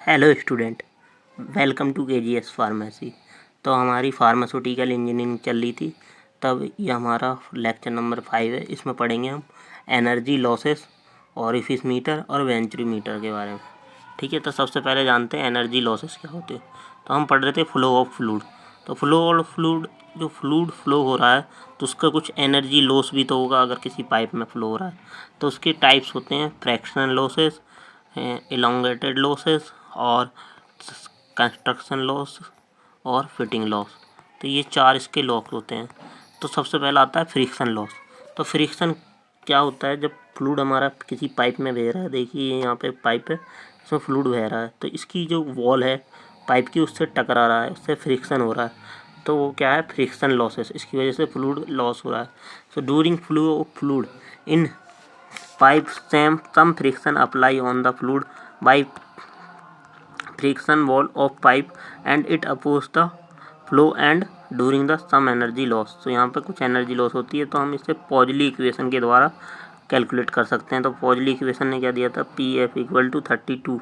Hello student, welcome to KGS pharmacy. तो हमारी pharmaceutical engineering चल रही थी, तब ये हमारा लेक्चर नंबर 5 है। इसमें पढ़ेंगे हम एनर्जी लॉसेस, ऑरिफिस मीटर और वेंचुरीमीटर के बारे में। ठीक है, तो सबसे पहले जानते हैं एनर्जी लॉसेस क्या होते हैं। तो हम पढ़ रहे थे फ्लो ऑफ फ्लूड। तो फ्लो ऑफ फ्लूड, जो फ्लूड फ्लो हो रहा है तो उसका कुछ एनर्जी लॉस भी तो होगा अगर किसी पाइप में फ्लो हो रहा है। तो उसके टाइप्स होते हैं फ्रैक्शनल लॉसेस, इलोंगेटेड लॉसेस और कंस्ट्रक्शन लॉस और फिटिंग लॉस। तो ये 4 इसके लॉस होते हैं। तो सबसे पहला आता है फ्रिक्शन लॉस। तो फ्रिक्शन क्या होता है, जब फ्लूड हमारा किसी पाइप में बह रहा है, देखिए यहाँ पे पाइप है, इसमें फ्लूड बह रहा है, तो इसकी जो वॉल है पाइप की उससे टकरा रहा है, उससे फ्रिक्शन हो रहा है, तो वो क्या है, फ्रिक्शन लॉसेस। इसकी वजह से फ्लूड लॉस हो रहा है। So during flow of fluid in pipe some friction apply on the fluid by friction wall of pipe and it opposes the flow and during the some energy loss। तो यहाँ पे कुछ energy loss होती है, तो हम इसे पॉजली equation के द्वारा कैलकुलेट कर सकते हैं। तो पॉजली इक्वेशन ने क्या दिया था, P F equal to 32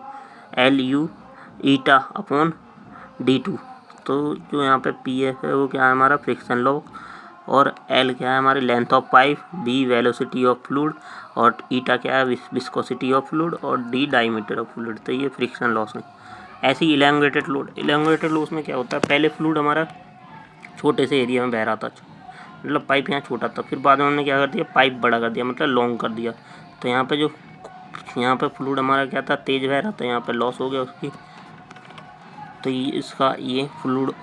L U eta upon D2। तो जो यहाँ पे पी एफ है वो क्या है, हमारा फ्रिक्शन लॉ, और एल क्या है, हमारी length of pipe, B velocity of fluid, और ईटा क्या है, विस्कोसिटी ऑफ फ्लूड, और डी डायमीटर ऑफ फ्लूड। तो ये फ्रिक्शन लॉस है। ऐसे ही इलैंगुएटेड लॉस। इलैंगुएटेड लॉस में क्या होता है, पहले फ्लूड हमारा छोटे से एरिया में बह रहा था, मतलब पाइप यहाँ छोटा था, फिर बाद में हमने क्या कर दिया, पाइप बड़ा कर दिया, मतलब लॉन्ग कर दिया। तो यहाँ पे फ्लूड हमारा क्या था, तेज बह रहा था, यहाँ पे लॉस हो गया उसकी। तो ये फ्लूड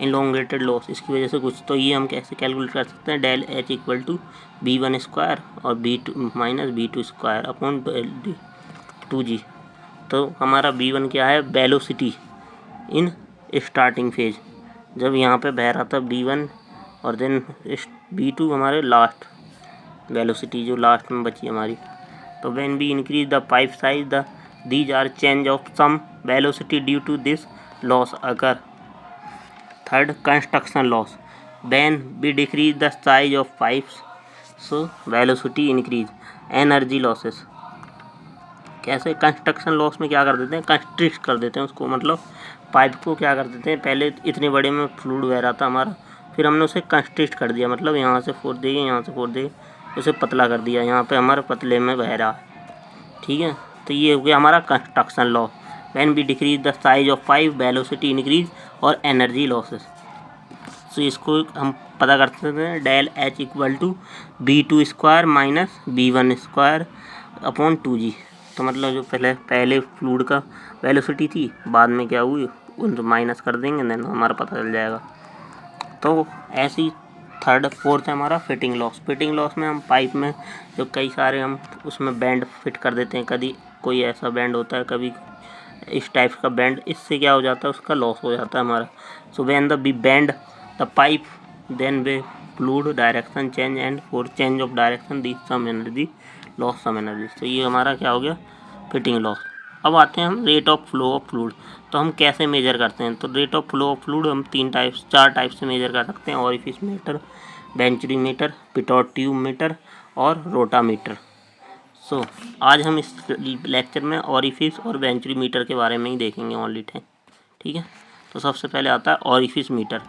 इलोंगेटेड लॉस, इसकी वजह से कुछ। तो ये हम कैसे कैलकुलेट कर सकते हैं, del H equal to B1 square और B2 minus B2 square upon D2G। तो हमारा B1 क्या है, वेलोसिटी इन स्टार्टिंग फेज, जब यहाँ पे बह रहा था B1, और देन B2 हमारे लास्ट वेलोसिटी जो लास्ट में बची हमारी। तो when we increase the pipe size these are change of some velocity due to this loss occur. Third, construction loss, when we decrease the size of pipes so velocity increase. Energy losses कैसे, construction loss में क्या कर देते हैं, constrict कर देते हैं उसको, मतलब पाइप को क्या कर देते हैं, पहले इतने बड़े में फ्लूड बह रहा था हमारा, फिर हमने उसे कंस्ट्रिक्ट कर दिया, मतलब यहाँ से फोड़ देंगे, यहाँ से फोड़ देंगे, उसे पतला कर दिया, यहाँ पे हमारे पतले में बह रहा है। ठीक है, तो ये हो गया हमारा construction law. When we decrease the size of pipe velocity increase और एनर्जी लॉसेस। तो इसको हम पता कर सकते हैं, del H equal to B2 square minus B1 square upon 2G। तो मतलब जो पहले फ्लूड का वेलोसिटी थी, बाद में क्या हुई, उनको माइनस कर देंगे, देन हमारा पता चल जाएगा। तो ऐसी थर्ड फोर्थ है हमारा फिटिंग लॉस। फिटिंग लॉस में हम पाइप में जो कई सारे हम उसमें बैंड फिट कर देते हैं, कभी कोई ऐसा बैंड होता है, कभी इस टाइप का बैंड, इससे क्या हो जाता है, उसका लॉस हो जाता है हमारा। So when the be bend the pipe then way fluid direction change and for change of direction the some energy loss some energy. तो ये हमारा क्या हो गया, फिटिंग लॉस। अब आते हैं हम rate of flow of fluid. तो हम कैसे मेजर करते हैं, तो rate of flow of fluid हम 4 टाइप से मेजर कर सकते हैं, orifice meter, venturimeter, pitot tube meter और रोटामीटर। सो आज हम इस लेक्चर में ऑरिफिस और वेंचुरीमीटर के बारे में ही देखेंगे ओनली टाइम। ठीक है, तो सबसे पहले आता है ऑरिफिस मीटर।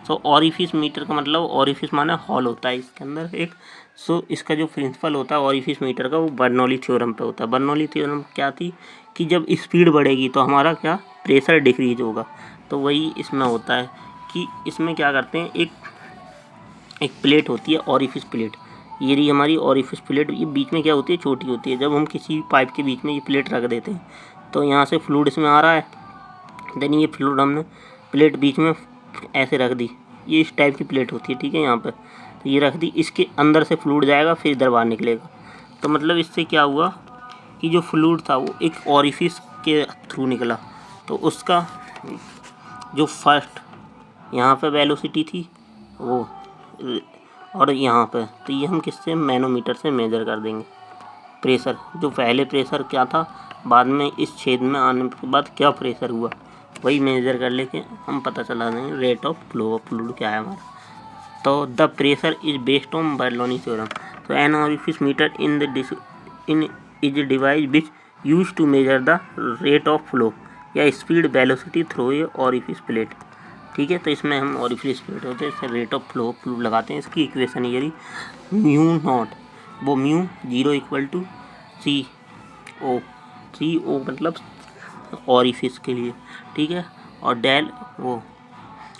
सो ऑरिफिस मीटर का मतलब, ऑरिफिस माने हॉल होता है इसके अंदर एक। सो इसका जो प्रिंसिपल होता है ऑरिफिस मीटर का, वो बर्नौली थ्योरम पे होता है। बर्नौली थ्योरम क्या थी कि जब स्पीड बढ़ेगी तो हमारा क्या, प्रेशर डिक्रीज होगा। तो वही इसमें होता है कि इसमें क्या करते हैं, एक प्लेट होती है ऑरिफिस प्लेट, ये रही हमारी ऑरिफिस प्लेट। ये बीच में क्या होती है, छोटी होती है। जब हम किसी पाइप के बीच में ये प्लेट रख देते हैं, तो यहाँ से फ्लूड इसमें आ रहा है, देन ये फ्लूड हमने प्लेट बीच में ऐसे रख दी, ये इस टाइप की प्लेट होती है। ठीक है, यहाँ पर तो ये रख दी, इसके अंदर से फ्लूड जाएगा, फिर इधर बाहर निकलेगा। तो मतलब इससे क्या हुआ कि जो फ्लूड था वो एक ऑरिफिस के थ्रू निकला, तो उसका जो फर्स्ट यहाँ पे वेलोसिटी थी वो, और यहाँ पे, तो ये हम किससे, मैनोमीटर से मेजर कर देंगे। प्रेशर, जो पहले प्रेशर क्या था, बाद में इस छेद में आने के बाद क्या प्रेशर हुआ, वही मेजर कर लेके हम पता चला देंगे rate of flow of fluid क्या है हमारा। तो the pressure is based on Bernoulli theorem. तो an orifice meter in is device which use to measure the rate of flow या speed velocity through a orifice plate. ठीक है, तो इसमें हम ऑरिफिस प्लेट होते हैं, इससे रेट ऑफ फ्लो लगाते हैं। इसकी इक्वेशन ये रही म्यू नॉट, वो म्यू 0 इक्वल टू सी ओ मतलब ऑरिफिस के लिए। ठीक है, और डेल वो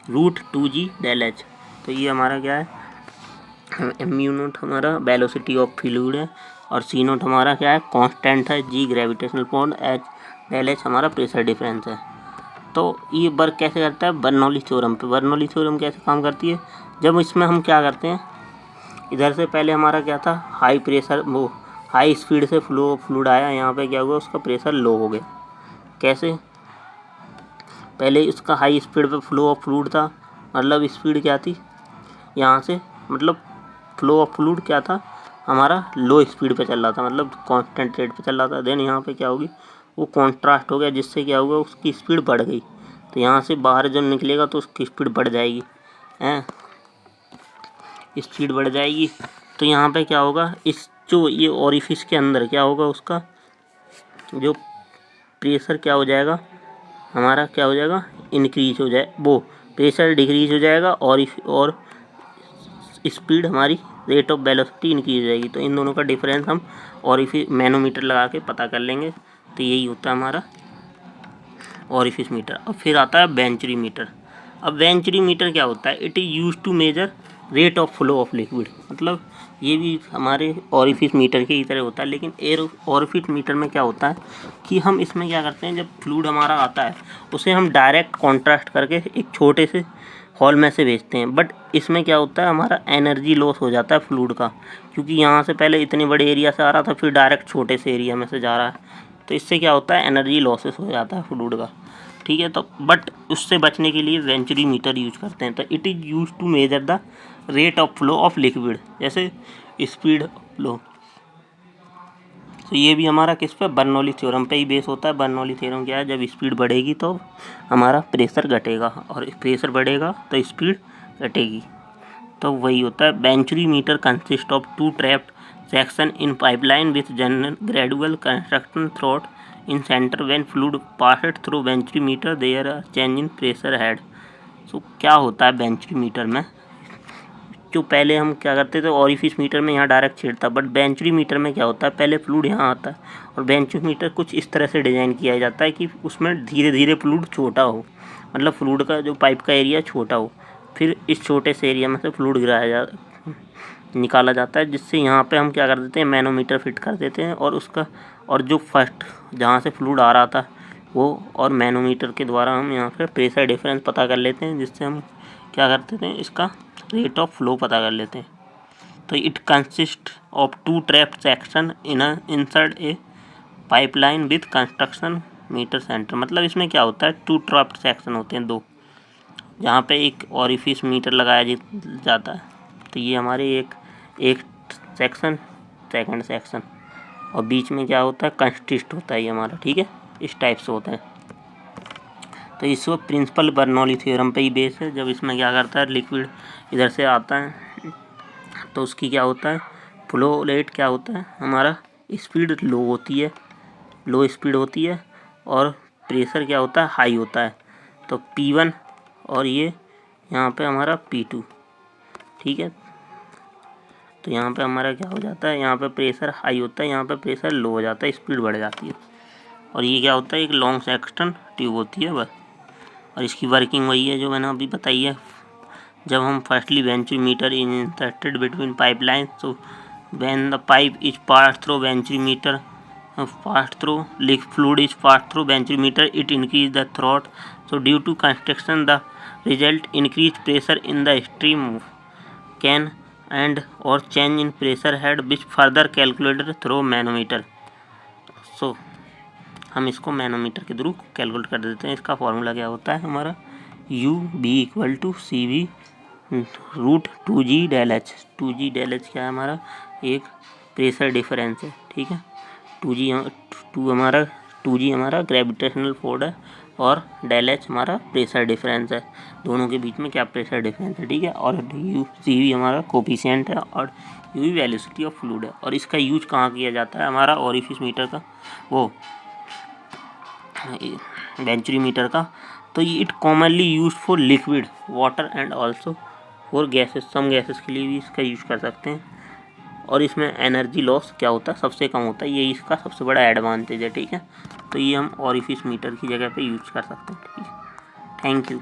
√2g डेल एच। तो ये हमारा क्या है, म्यू नोट हमारा वेलोसिटी ऑफ फ्लूइड है, और सी नोट हमारा क्या है, कांस्टेंट है, g gravitational force, H del H हमारा प्रेशर डिफरेंस है। तो ये वर्क कैसे करता है, बर्नौली थ्योरम पे। बर्नौली थ्योरम कैसे काम करती है, जब इसमें हम क्या करते हैं, इधर से पहले हमारा क्या था, हाई प्रेशर, वो हाई स्पीड से फ्लूइड आया, यहाँ पे क्या हुआ, उसका प्रेशर लो हो गया। कैसे, पहले इसका हाई स्पीड पे फ्लो ऑफ फ्लूइड था, मतलब स्पीड क्या थी यहाँ से, मतलब फ्लो ऑफ फ्लूइड क्या था हमारा, लो स्पीड पे चल रहा था, मतलब कांस्टेंट रेट पे चल रहा था। देन यहाँ पे क्या होगी, वो कॉन्ट्रास्ट हो गया, जिससे क्या होगा, उसकी स्पीड बढ़ गई। तो यहाँ से बाहर जब निकलेगा तो उसकी स्पीड बढ़ जाएगी, हैं, स्पीड बढ़ जाएगी। तो यहाँ पे क्या होगा, इस जो ये ऑरिफिस के अंदर क्या होगा, उसका जो प्रेशर क्या हो जाएगा हमारा, क्या हो जाएगा, इंक्रीज हो जाए, वो प्रेशर डिक्रीज हो जाएगा, और स्पीड हमारी रेट ऑफ वेलोसिटी इंक्रीज हो जाएगी। तो इन दोनों का डिफरेंस हम ऑरिफिस मैनोमीटर लगा के पता कर लेंगे। तो यही होता है हमारा ऑरिफिस मीटर। अब फिर आता है वेंचुरी मीटर। अब वेंचुरी मीटर क्या होता है, it is use to measure rate of flow of liquid. मतलब ये भी हमारे ऑरिफिस मीटर के ही तरह होता है, लेकिन ऑरिफिस मीटर में क्या होता है कि हम इसमें क्या करते हैं, जब फ्लूइड हमारा आता है उसे हम डायरेक्ट कॉन्ट्रास्ट करके एक छोटे से हॉल में से भेजते हैं। बट इसमें क्या होता है, हमारा एनर्जी लॉस हो जाता है फ्लूइड का, क्योंकि यहाँ से पहले इतने बड़े एरिया से आ रहा था, फिर डायरेक्ट छोटे से एरिया में से जा रहा है। तो इससे क्या होता है, एनर्जी लॉसेस हो जाता है फ्लूइड का। ठीक है, तो बट उससे बचने के लिए वेंचुरी मीटर यूज करते हैं। तो it is use to measure the rate of flow of liquid, जैसे स्पीड फ्लो। तो ये भी हमारा किस पे, बर्नौली थ्योरम पे ही बेस होता है। बर्नौली थ्योरम क्या है, जब स्पीड बढ़ेगी तो हमारा प्रेशर घटेगा, और प्रेशर बढ़ेगा तो स्पीड घटेगी। तो वही होता है। Venturi meter consist of 2 trapped section in pipeline with general gradual construction throat in centre. When fluid passed through venturi meter there are change in pressure head. So क्या होता है वेंचुरी मीटर में, जो पहले हम क्या करते थे, ऑरिफिस मीटर में यहाँ डायरेक्ट छेड़ता, बट वेंचुरी मीटर में क्या होता है, पहले फ्लूइड यहाँ आता है, और वेंचुरी मीटर कुछ इस तरह से डिज़ाइन किया जाता है कि उसमें धीरे धीरे फ्लूइड छोटा हो, मतलब फ्लूइड का जो पाइप का एरिया छोटा हो, फिर इस छोटे से एरिया में से फ्लूइड निकाला जाता है, जिससे यहाँ पे हम क्या कर देते हैं, मैनोमीटर फिट कर देते हैं, और उसका और जो फर्स्ट जहाँ से फ्लूइड आ रहा था वो, और मैनोमीटर के द्वारा हम यहाँ पे प्रेशर डिफरेंस पता कर लेते हैं, जिससे हम क्या करते थे, इसका रेट ऑफ फ्लो पता कर लेते हैं। तो it consist of 2 trapped section insert a pipeline with construction meter center. मतलब इसमें क्या होता है, 2 ट्रैप्ड सेक्शन होते हैं, 2, जहाँ पे एक ऑरिफिस मीटर लगाया जाता है। तो ये हमारे एक सेक्शन, सेकंड सेक्शन, और बीच में क्या होता है, कंसिस्ट होता है ये हमारा। ठीक है, इस टाइप से होता है। तो इस वक्त प्रिंसिपल बर्नौली थ्योरम पे ही बेस है। जब इसमें क्या करता है, लिक्विड इधर से आता है तो उसकी क्या होता है, फ्लो रेट क्या होता है हमारा, स्पीड लो होती है, लो स्पीड होती है, और प्रेशर क्या होता है, हाई होता है। तो P1 और ये यहाँ पे हमारा P2। ठीक है, तो यहाँ पे हमारा क्या हो जाता है, यहाँ पे प्रेशर हाई होता है, यहाँ पे प्रेशर लो हो जाता है, स्पीड बढ़ जाती है। और ये क्या होता है, एक लॉन्ग सेक्शन ट्यूब होती है बस, और इसकी वर्किंग वही है जो मैंने अभी बताई है। जब हम firstly venturi meter is inserted between pipeline, so when the pipe is passed through venturi meter, fluid is passed through venturi meter, it increase the throat. So due to construction, the result increased pressure in the stream can and or change in pressure head, which further calculated through manometer. So हम इसको manometer के through calculate कर देते हैं। इसका formula क्या होता है हमारा, UB=CV √2G del H. 2G del H क्या है हमारा, एक प्रेशर डिफरेंस है। ठीक है, 2G हमारा ग्रेविटेशनल फोर्स है, और डेल एच हमारा प्रेशर डिफरेंस है। दोनों के बीच में क्या प्रेशर डिफरेंस है। ठीक है, और CV हमारा कोफिशिएंट है, और UV वेलोसिटी ऑफ फ्लूइड है। और इसका यूज कहाँ किया जाता है, हमारा ऑरिफिस मीटर का वो वेंचुरी मीटर का। तो ये it commonly use for liquid water and also for gases, some gases के लिए भी इसका यूज कर सकते हैं। और इसमें एनर्जी लॉस क्या होता है, सबसे कम होता है, ये इसका सबसे बड़ा एडवांटेज है। ठीक है, तो ये हम ऑरिफिस मीटर की जगह पे यूज कर सकते हैं। ठीक है, थैंक यू।